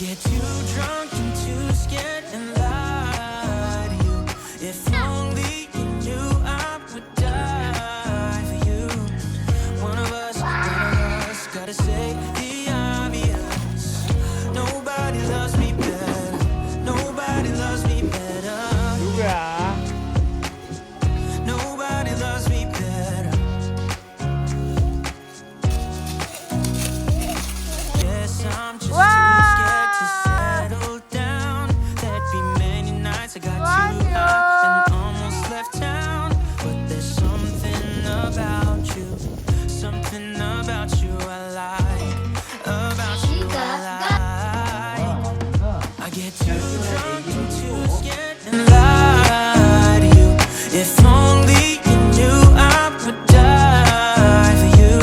get too drunk and too scared and lie to you. If only you knew I would die for you. One of us gotta say the obvious. Nobody loves me better. Nobody loves me better. 누구야? Nobody loves me better. Guess I'm just too scared to settle down. There'd be many nights I got too high and almost left town. But there's something about you I like. About you I like. I get too drunk and too scared and lie to you. If only you knew I would die for you.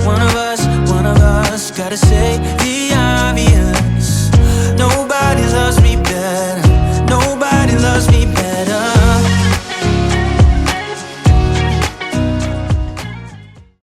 One of us gotta say